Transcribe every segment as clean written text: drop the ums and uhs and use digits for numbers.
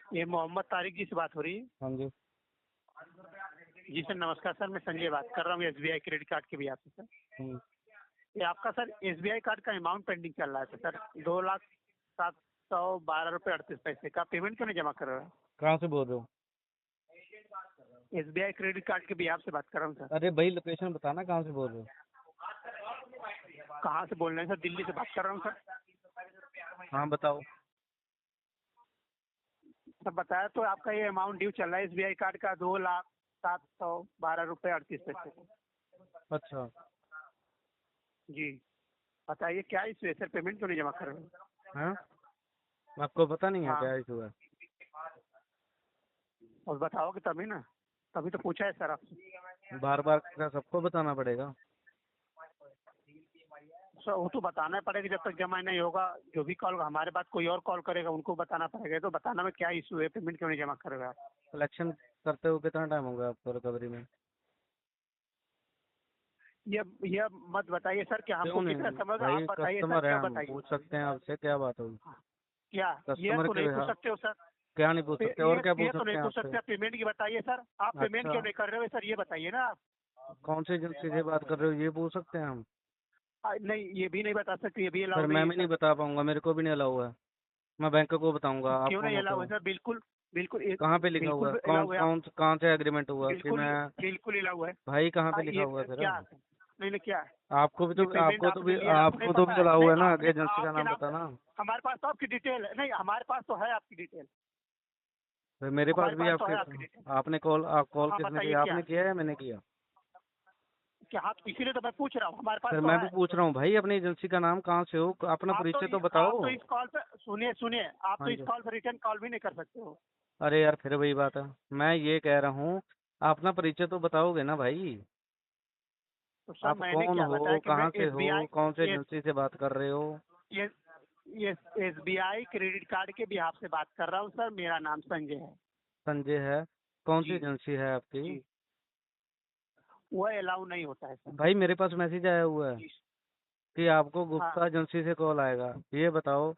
ये मोहम्मद तारिक जी से बात हो रही है? हाँ जी। जी सर नमस्कार सर, मैं संजय बात कर रहा हूँ SBI क्रेडिट कार्ड के भी आपसे सर। हम्म। ये आपका सर SBI कार्ड का अमाउंट पेंडिंग चल रहा है सर, 2,07,12 रुपये 38 पैसे का पेमेंट क्यों नहीं जमा कर रहा है? कहाँ से बोल रहे हो? SBI क्रेडिट कार्ड के भी आपसे बात कर रहा हूँ सर। अरे भाई लोकेशन बताना, कहाँ से बोल रहे हो? कहाँ से बोल रहे हैं सर? दिल्ली से बात कर रहा हूँ सर। हाँ बताओ। सर बताया तो आपका ये अमाउंट ड्यू चल रहा है SBI कार्ड का 2,07,12 रुपये 38 पैसे। अच्छा। जी बताइए क्या इशू है सर, पेमेंट क्यों नहीं जमा कर रहे हो? हाँ, आपको पता नहीं है हाँ क्या इशू है? और बताओगे तभी ना, तभी तो पूछा है सर आपसे। बार बार क्या सबको बताना पड़ेगा? सर वो तो बताना पड़ेगा, जब तक जमा नहीं होगा जो भी कॉल हमारे पास कोई और कॉल करेगा उनको बताना पड़ेगा। तो बताना में क्या इशू है, पेमेंट क्यों नहीं जमा कर रहे हो आप? कलेक्शन करते हो कितना टाइम हो गया आपको रिकवरी में? ये मत बताइए सर कि हमको क्यों नहीं कितना समझ, आप भाई, बताइए सर, कस्टमर है क्या हम, बताइए? पूछ सकते हैं आपसे, क्या बात होगी? क्या ये कस्टमर तो के नहीं पूछ हाँ, सकते हो सर? क्या नहीं पूछ सकते और क्या ये पूछ तो नहीं सकते हैं पूछ आपसे? सकते, पेमेंट की बताइए सर, आप पेमेंट अच्छा, क्यों नहीं कर रहे हो सर, ये बताइए ना आप। कौन से एजेंसी से बात कर रहे हो ये पूछ सकते हैं हम? नहीं ये भी नहीं बता सकते, ये भी फिर अलाउ नहीं मैं है भी नहीं सर। बता पाऊंगा, मेरे को भी नहीं अलाउ है। मैं बैंक को बताऊंगा। आप क्यों कौन नहीं होते अलाउ है हो? सर? बिल्कुल बिल्कुल कहाँ पे लिखा हुआ बिल्कुल है? कौन अलाउ है आप, कौन कहाँ से एग्रीमेंट हुआ कि बिल्कुल मैं? बिल्कुल अलाउ है। भाई कहाँ पे लिखा ये हुआ है फिर? क्या, नहीं नहीं क्या है? आपको भी ये तो पेमेंट आपको तो आपने भी लिया आपने आपको तो पता भी है? अलाउ नहीं है ना, आगे आपने एजेंसी का आपके नाम नाम, बताना। हमारे पास तो आपकी डिटेल है, नहीं हमारे पास तो है आपकी डिटेल, फिर मेरे पास हमारे भी पास तो आपके, है आपकी डिटेल। आपने कॉल हाँ किसने बताइए किया? क्या, आपने किया या मैंने किया? क्या आप, इसीलिए तो मैं पूछ रहा हूँ, हमारे पास फिर तो मैं भी है। पूछ रहा हूँ भाई, अपनी एजेंसी का नाम कहाँ से हो, अपना परिचय तो आप बताओ। तो इस कॉल पे सुनिए सुनिए, आप हाँ तो इस जी। कॉल पे रिटर्न कॉल भी नहीं कर सकते हो। अरे यार फिर वही बात है, मैं ये कह रहा हूँ अपना परिचय तो बताओगे ना भाई। तो सर आप मैंने कौन क्या बताया हो, कि मैं कहाँ से हो, SBI, कौन से ये एजेंसी से बात कर रहे हो? ये ये SBI क्रेडिट कार्ड के भी आपसे बात कर रहा हूँ सर, मेरा नाम संजय है। संजय है? कौन सी जी एजेंसी है आपकी? जी, वो अलाउ नहीं होता है सर। भाई मेरे पास मैसेज आया हुआ है जी कि आपको हाँ गुप्ता एजेंसी से कॉल आएगा। ये बताओ,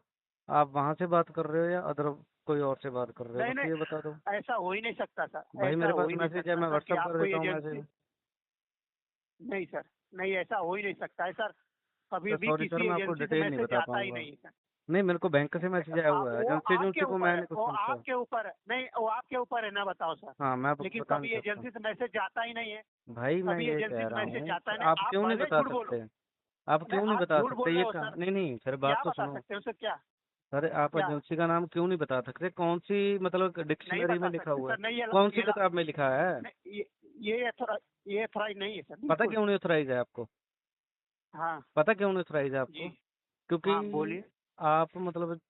आप वहाँ से बात कर रहे हो या अदर कोई और से बात कर रहे हो, नहीं बस ये बता दो। नहीं, ऐसा हो ही नहीं सकता सर, भाई ऐसा मेरे हो पास ही नहीं मैसेज है, सकता मैं सर कि व्हाट्सअप कर आपको देता हूँ एजेंसी, मैसेज। नहीं सर, नहीं ऐसा हो ही नहीं सकता है सर, कभी तो भी सॉरी सर, किसी मैं आपको एजेंसी से डिटेल नहीं मैसेज बता आता ही पाऊंगा। नहीं है सर। नहीं, मेरे को बैंक से मैसेज आया हुआ है, वो एजेंसी आपके एजेंसी को ऊपर है, मैंने कुछ वो समझा। आपके ऊपर है, नहीं वो आपके ऊपर है ना, बताओ सर। हाँ, मैं आपको लेकिन बता नहीं कभी सकता। एजेंसी से मैसेज जाता ही नहीं है, भाई मैं कभी ये एजेंसी कह से रहा मैसेज हूँ जाता कि है नहीं, आप आप क्यों नहीं भले बता झूठ बोलो। सकते? आप नहीं क्यों नहीं आप बता झूठ सकते बोल रहे ये हो कहा? सर, नहीं नहीं सर, बात क्या तो बता सुनो। सकते हो सर? क्या सर आप क्या एजेंसी का नाम क्यों नहीं बता सकते? कौन सी मतलब नहीं डिक्शनरी में बता लिखा सकते हुआ है? सर, नहीं कौन सी किताब में लिखा है? नहीं ये अथॉराइज नहीं है सर, पता बिल्कुल। क्यों नहीं ऑथराइज है आपको? हाँ पता क्यों नहीं ऑथराइज है जी आपको? क्योंकि हाँ बोलिए। आप मतलब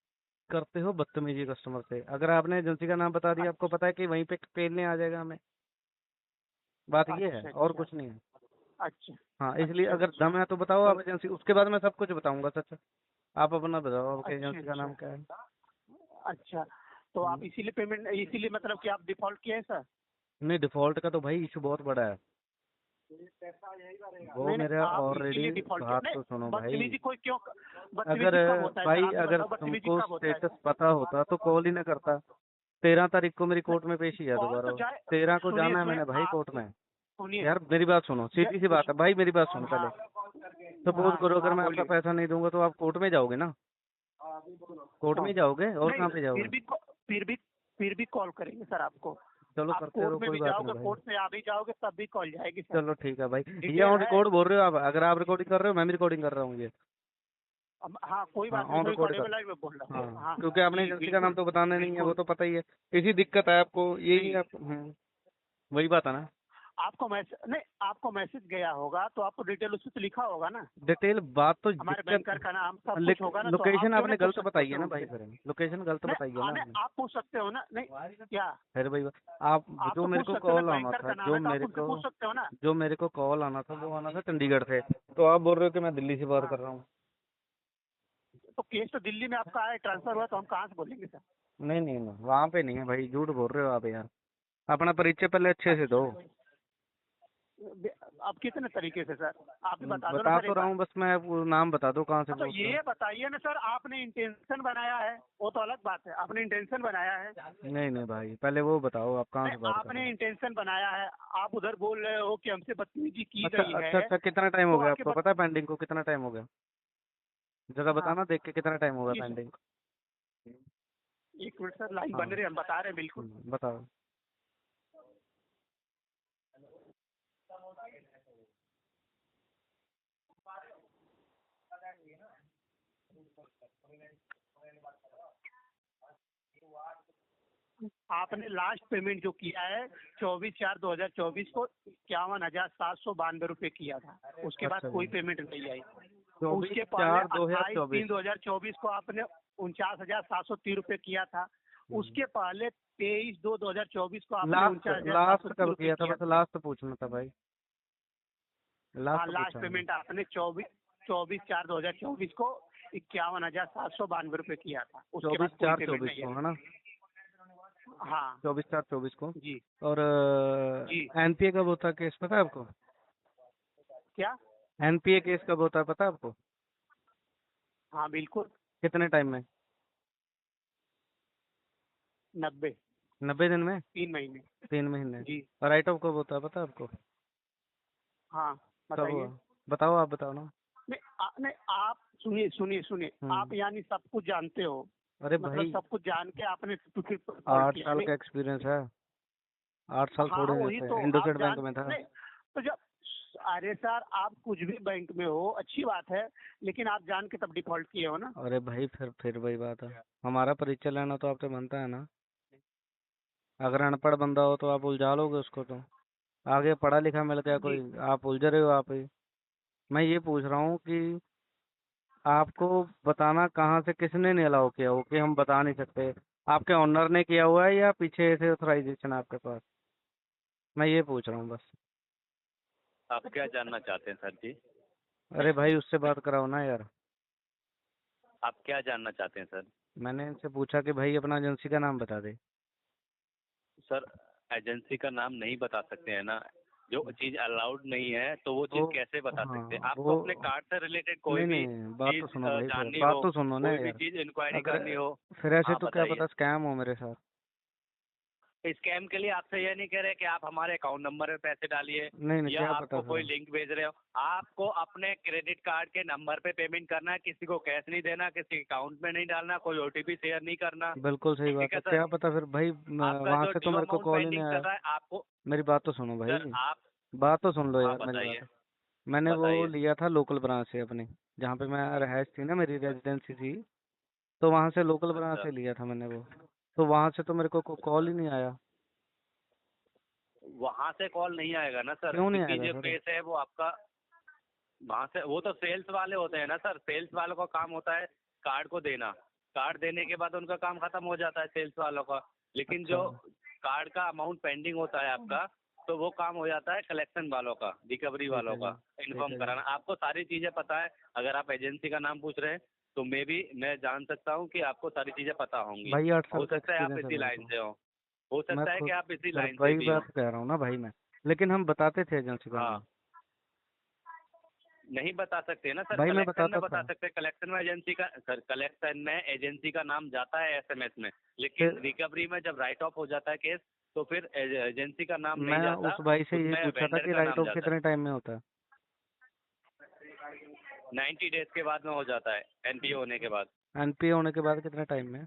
करते हो बदतमीजी कस्टमर से। अगर आपने एजेंसी का नाम बता दिया, आपको अच्छा पता है कि वहीं पे पेलने आ जाएगा हमें। बात ये है अच्छा और अच्छा कुछ नहीं है। अच्छा हाँ, इसलिए अच्छा अगर अच्छा दम है तो बताओ तो आप एजेंसी, उसके बाद मैं सब कुछ बताऊंगा सच। आप अपना बताओ, आपके अच्छा एजेंसी का अच्छा नाम क्या है? अच्छा, तो आप इसीलिए पेमेंट, इसीलिए मतलब कि आप डिफॉल्ट किए हैं सर? नहीं, डिफॉल्ट का तो भाई इशू बहुत बड़ा है। वो नहीं नहीं, मेरा आप ऑलरेडी, इसीलिए डिफॉल्ट किए बात तो नहीं, सुनो भाई। बदतमीजी कोई क्यों, अगर बदतमीजी कब होता है सर, भाई आप ही अगर बताओ, बदतमीजी तुमको कब होता है स्टेटस सर? पता होता तो कॉल ही ना करता। 13 तारीख को मेरी कोर्ट में पेशी है कॉल तो दोबारा। जाए, 13 को सुनिए जाना है सुनिए मैंने भाई आप, कोर्ट में। सुनिए यार मेरी बात सुनो, सीधी सी बात है भाई, मेरी बात सुनो पहले। हाँ सपोज हाँ करो अगर हाँ मैं आपका बोलिए। पैसा नहीं दूंगा तो आप कोर्ट में जाओगे ना? कोर्ट में हाँ ही जाओगे और नहीं, कहाँ पे जाओगे? फिर भी फिर भी कॉल करेंगे सर आपको। चलो आप करते रहो, कोर्ट में कोई भी बात नहीं जाओगे, भाई। कोर्ट से आ भी जाओगे तब भी कॉल जाएगी सर। चलो ठीक है भाई। ये डिटेल ऑन है। रिकॉर्ड बोल रहे हो आप? अगर आप रिकॉर्डिंग कर रहे हो, मैं भी रिकॉर्डिंग कर रहा हूँ ये। हाँ कोई हाँ, बात नहीं, ऑन मैं रिकॉर्ड कर। रिकॉर्डेबल लाइव में बोल रहा हूँ। हाँ, हाँ क्योंकि आपने जी एजेंसी का नाम बिल्कुल तो बताना नहीं है, वो बिल्कुल। तो पता ही है। इसी दिक्कत है आपको, यही नहीं आप वही बात है ना। आपको मैसेज, नहीं आपको मैसेज गया होगा तो आपको डिटेल उसमें तो लिखा होगा ना, डिटेल बात तो हमारे दिक्कत, बैंकर का नाम सब कुछ होगा ना, तो आप लोकेशन क्यों नहीं आपने पूछ गलत सकते हो बताई सर है ना भाई, उनसे? फिर लोकेशन गलत नहीं बताई है ना आने आपने। आप पूछ सकते हो ना, नहीं क्या, फिर भाई आप, आप जो तो मेरे पूछ को सकते हो ना, कॉल आना बैंकर था, का नाम है तो आप उनसे पूछ सकते हो ना। जो मेरे को कॉल आना था वो आना था चंडीगढ़ से। तो आप बोल रहे हो कि मैं दिल्ली से बात हाँ कर रहा हूँ। तो केस तो दिल्ली में आपका है, ट्रांसफर हुआ, तो हम कहाँ से बोलेंगे सर? नहीं नहीं नहीं, वहाँ पे नहीं है भाई, झूठ बोल रहे हो आप यार। अपना परिचय पहले अच्छे से दो। अच्छा अब कितने तरीके से सर, आप ही बता दो ना बता सर तो एक रहा बार। हूँ, बस मैं वो नाम बता दो कहाँ से हाँ, तो पूछ रहे ये बताइए ना सर, आपने इंटेंशन बनाया है वो तो अलग बात है, आपने इंटेंशन बनाया है। हो। नहीं नहीं भाई, पहले वो बताओ आप कहाँ नहीं, से बात कर रहे आपने हो। इंटेंशन बनाया है, आप उधर बोल रहे हो कि हमसे बदतमीजी की अच्छा गई अच्छा है, अच्छा, कितना टाइम हो तो गया आपके आपको पता है पेंडिंग को, कितना टाइम हो गया? जरा हाँ, बताना देख के, कितना टाइम हो गया किस, पेंडिंग? एक मिनट सर, लाइन हाँ बन रही है, हम बता रहे हैं बिल्कुल। बताओ। आपने लास्ट पेमेंट जो किया है 24/4/2024 को 51,792 किया था, उसके अच्छा बाद जी, कोई पेमेंट नहीं आई। 24 उसके पहले 4/2024। 28/3/2024 को आपने 49,730 किया था। उसके पहले 23/2/2024 को आपने लास्ट लास्ट 49,730 कब किया था, किया बस था। लास्ट पूछना था भाई, हाँ, लास्ट लास्ट पूछा है। पेमेंट आपने 24/4/2024 को 51,792 किया था, उसके बाद कोई पेमेंट 24/4/24 नहीं को आई। है ना? हाँ 24/4/24 को। जी और जी। एनपीए कब होता है केस पता है आपको? क्या? एनपीए केस कब होता है पता है आपको? हाँ बिल्कुल। कितने टाइम में? 90, 90 दिन में? 3 महीने। 3 महीने। जी और राइट ऑफ कब होता है पता है आपको? हाँ, कब हुआ? बताइए। बताओ, आप बताओ ना। नहीं, आप सुनिए सुनिए सुनिए, आप हम्म। यानी सब कुछ जानते हो, अरे मतलब भाई, सब कुछ जान के आपने तो फिर कॉल 8 किया साल नहीं। का एक्सपीरियंस है। 8 साल हाँ थोड़े नहीं वही थे, तो आप इंडोसेट बैंक जान में था। नहीं, तो जब, अरे सर आप कुछ भी बैंक में हो अच्छी बात है, लेकिन आप जान के तब डिफॉल्ट किए हो ना। अरे भाई, फिर वही बात है, हमारा परिचय लेना तो आपसे बनता है ना। अगर अनपढ़ बंदा हो तो आप उलझा लोगे उसको, तो आगे पढ़ा लिखा मिल गया जी कोई, आप उलझ रहे हो आप ही। मैं ये पूछ रहा हूँ कि आपको बताना कहाँ से, किसने नहीं अलाउ किया हो कि हम बता नहीं सकते? आपके ओनर ने किया हुआ है या पीछे से ऑथराइजेशन आपके पास? मैं ये पूछ रहा हूँ बस। आप क्या जानना चाहते हैं सर जी? अरे भाई, उससे बात कराओ ना यार। आप क्या जानना चाहते हैं सर? मैंने इनसे पूछा कि भाई अपना एजेंसी का नाम बता दे। सर एजेंसी का नाम नहीं बता सकते हैं ना, जो चीज़ अलाउड नहीं है तो वो चीज़ वो, कैसे बता सकते हैं? हाँ आपको वो, अपने कार्ड से रिलेटेड कोई नहीं भी नहीं, बात तो चीज़ सुनो भाई, फिर जाननी बात हो, तो सुनो ना कोई भी यार। चीज़ इंक्वायरी अगर करनी हो। फिर ऐसे हाँ तो क्या बताइए। पता स्कैम हो मेरे साथ। स्कैम के लिए आपसे ये नहीं कह रहे कि आप हमारे अकाउंट नंबर पे पैसे डालिए नहीं नहीं, या क्या पता आपको कोई फिर। लिंक भेज रहे हो। आपको अपने क्रेडिट कार्ड के नंबर पे पेमेंट करना है, किसी को कैश नहीं देना, किसी अकाउंट में नहीं डालना, कोई ओटीपी शेयर नहीं करना। बिल्कुल सही ठीक बात है है, सर। क्या पता फिर भाई, आपका वहां जो से तो ड्यू मेरे को अमाउंट कॉल ही नहीं पेंडिंग आया। चल रहा है आपको। मेरी बात तो सुनो भाई, सर आप बात तो सुन लो हाँ यार मेरी बताइए। बात। मैंने वो बताइए। लिया था लोकल ब्रांच से अपने, जहाँ पे मैं रहायश थी ना, मेरी रेजिडेंसी थी, तो वहां से लोकल ब्रांच अच्छा, से लिया था मैंने वो। तो वहां से तो मेरे को कॉल ही नहीं आया। वहां से कॉल नहीं आएगा ना सर, क्यों नहीं क्योंकि आएगा जो सर? केस है वो आपका वहां से, वो तो सेल्स वाले होते हैं ना सर। सेल्स वालों का काम होता है कार्ड को देना, कार्ड देने के बाद उनका काम खत्म हो जाता है सेल्स वालों का। लेकिन अच्छा जो कार्ड का अमाउंट पेंडिंग होता है आपका, तो वो काम हो जाता है कलेक्शन वालों का, रिकवरी ठीक वालों है जी, का, ठीक इन्फॉर्म है जी। कराना। आपको सारी चीजें पता है। अगर आप एजेंसी का नाम पूछ रहे हैं तो मैं जान सकता हूँ कि आपको सारी चीजें पता होंगी। भाई 8 साल हो का सकता है आप एक्सपीरियंस है इसी मेरे लाइन को। से हो मैं सकता है कि खुद आप इसी फिर लाइन से वही भी हो। बात कह रहा हूँ ना भाई मैं, लेकिन हम बताते थे एजेंसी का नाम। हाँ, नहीं बता सकते ना सर। भाई मैं कलेक्शन में बताता बता था। सकते हैं, कलेक्शन में एजेंसी का, सर कलेक्शन में एजेंसी का नाम जाता है एसएमएस में, लेकिन फिर रिकवरी में जब राइट ऑफ हो जाता है केस, तो फिर एजेंसी का नाम नहीं मैं जाता, उस भाई से ये उसमें पूछा था वेंडर कि का राइट नाम ऑफ जाता है। कितने टाइम में होता है। 90 डेज के बाद में हो जाता है, एनपीए होने के बाद। एनपीए होने के बाद कितने टाइम में?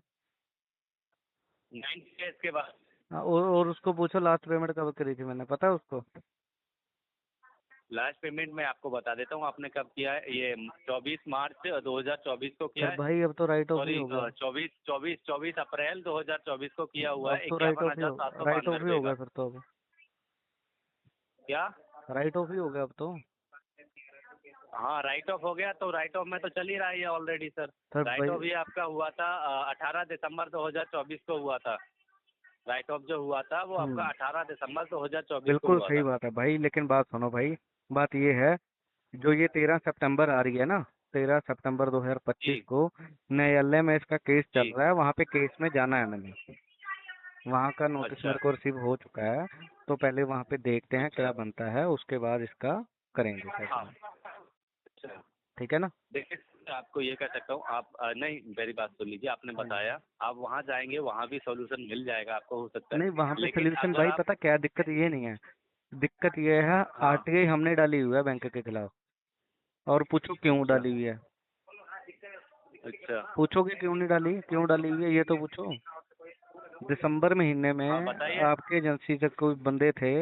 90 डेज के बाद। हाँ, और उसको पूछो लास्ट पेमेंट कब करी थी मैंने, पता है उसको? लास्ट पेमेंट मैं आपको बता देता हूँ आपने कब किया है। ये 24 मार्च 2024 को किया फिर है। भाई अब तो राइट ऑफ ही सॉरी, हो गया। 24 अप्रैल 2024 को किया हुआ अब है, तो इक्यावन हजार सात सौ राइट बानवे ऑफ ही हो रुपये का। गया फिर तो। अब क्या? राइट ऑफ ही हो गया अब तो। हाँ राइट ऑफ हो गया, तो राइट ऑफ में तो चल ही रहा है ऑलरेडी सर। सर राइट भाई, ऑफ ये आपका हुआ था 18 दिसंबर 2024 को हुआ था। राइट ऑफ जो हुआ था वो आपका 18 दिसंबर 2024 को बिल्कुल हुआ सही था। बात है भाई, लेकिन बात सुनो भाई, बात ये है, जो ये 13 सितंबर आ रही है ना, 13 सितंबर 2025 जी को न्यायालय में इसका केस चल जी। रहा है, वहाँ पे केस में जाना है मैंने। वहाँ का नोटिस अच्छा मेरे को रिसीव हो चुका है। तो पहले वहाँ पे देखते हैं क्या बनता है, उसके बाद इसका करेंगे हाँ। फैसला। अच्छा ठीक है ना? देखिए आपको ये कह सकता हूँ आप नहीं मेरी बात सुन लीजिए, आपने बताया आप वहाँ जाएंगे, वहाँ भी सॉल्यूशन मिल जाएगा आपको, हो सकता नहीं, है, वहाँ पे लेकिन सोल्यूशन अगर भाई आप पता क्या है, दिक्कत ये नहीं है। दिक्कत ये है, हाँ आरटीआई हमने डाली हुई है बैंक के खिलाफ। और पूछो क्यों अच्छा डाली हुई है? अच्छा पूछोगे क्यों नहीं डाली, क्यों डाली हुई है, ये तो पूछो। दिसंबर महीने में हाँ बताइए। आपके एजेंसी से कोई बंदे थे,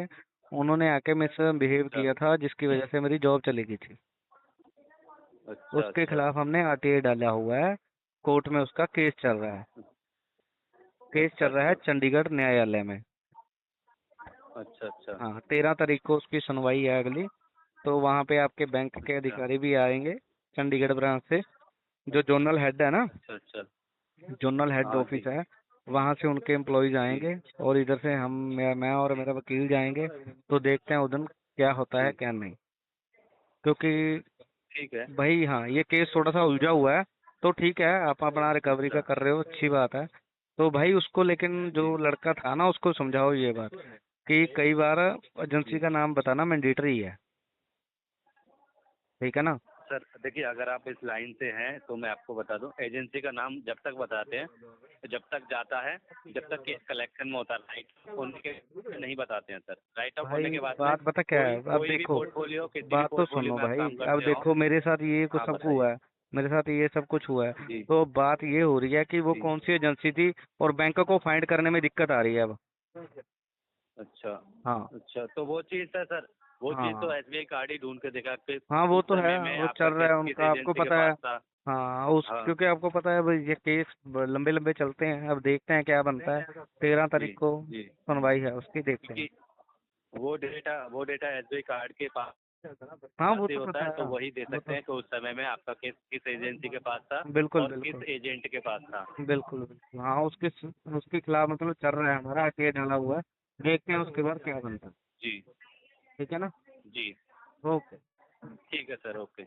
उन्होंने आके मेरे से बिहेव अच्छा किया था, जिसकी वजह से मेरी जॉब चली गई थी। अच्छा उसके अच्छा खिलाफ हमने आरटीआई डाला हुआ है। कोर्ट में उसका केस चल रहा है। केस अच्छा चल रहा है अच्छा चंडीगढ़ न्यायालय में। अच्छा अच्छा हाँ, 13 तारीख को उसकी सुनवाई है अगली। तो वहाँ पे आपके बैंक के अच्छा अधिकारी भी आएंगे, चंडीगढ़ ब्रांच से। जो जोनल हेड है ना, अच्छा अच्छा जोनल हेड हाँ ऑफिस जी है, वहाँ से उनके एम्प्लॉयज जी आएंगे। और इधर से मैं और मेरा वकील जाएंगे। तो देखते हैं उधर क्या होता है जी क्या नहीं। क्योंकि ठीक है भाई हाँ, ये केस थोड़ा सा उलझा हुआ है। तो ठीक है, आप अपना रिकवरी का अच्छा कर रहे हो, अच्छी बात है। तो भाई उसको, लेकिन जो जी लड़का था ना, उसको समझाओ ये बात कि कई बार एजेंसी जी का नाम बताना मैंडेटरी है। ठीक है ना? सर देखिए अगर आप इस लाइन से हैं तो मैं आपको बता दूं, एजेंसी का नाम जब तक बताते हैं, जब तक जाता है, जब तक केस कलेक्शन में होता है, राइट होने के नहीं बताते हैं सर। राइट अप होने भाई के बाद में बात पता क्या कोई है, अब कोई भी देखो, पोर्टफोलियो, किसी भी बात तो पोर्टफोलियो सुनो में आप भाई। काम अब करते हो। देखो मेरे साथ ये कुछ हाँ सबको बताइए। हुआ है। मेरे साथ ये सब कुछ हुआ है। जी तो बात ये हो रही है कि वो जी कौन सी एजेंसी थी, और बैंक को फाइंड करने में दिक्कत आ रही है अब। अच्छा हाँ अच्छा तो वो चीज़ है सर, वो चीज़ तो हाँ एसबीआई कार्ड ही ढूंढ के देखा कि हाँ, वो उस तो है, समय में वो आपका चल रहा केस है किस उनका, आपको एजेंसी के पता है। पास था। हाँ, उस हाँ क्योंकि आपको पता है भाई, ये केस लंबे लंबे चलते हैं। अब देखते हैं क्या बनता है। 13 तारीख जी को जी सुनवाई है उसकी, देखते हैं। क्योंकि वो डेटा एसबीआई कार्ड के पास हाँ, वो ही तो होता पता है, है। तो वही दे वो सकते तो हैं कि उस समय में आपका केस किस एजेंसी के पास था बिल्कुल और किस बिल्कुल एजेंट के पास था। बिल्कुल बिल्कुल। हाँ, उसके खिलाफ मतलब चल रहा है, हमारा केस डाला हुआ है। देखते हैं उसके बाद क्या बनता है। जी ठीक है ना? जी ओके। ठीक है सर ओके।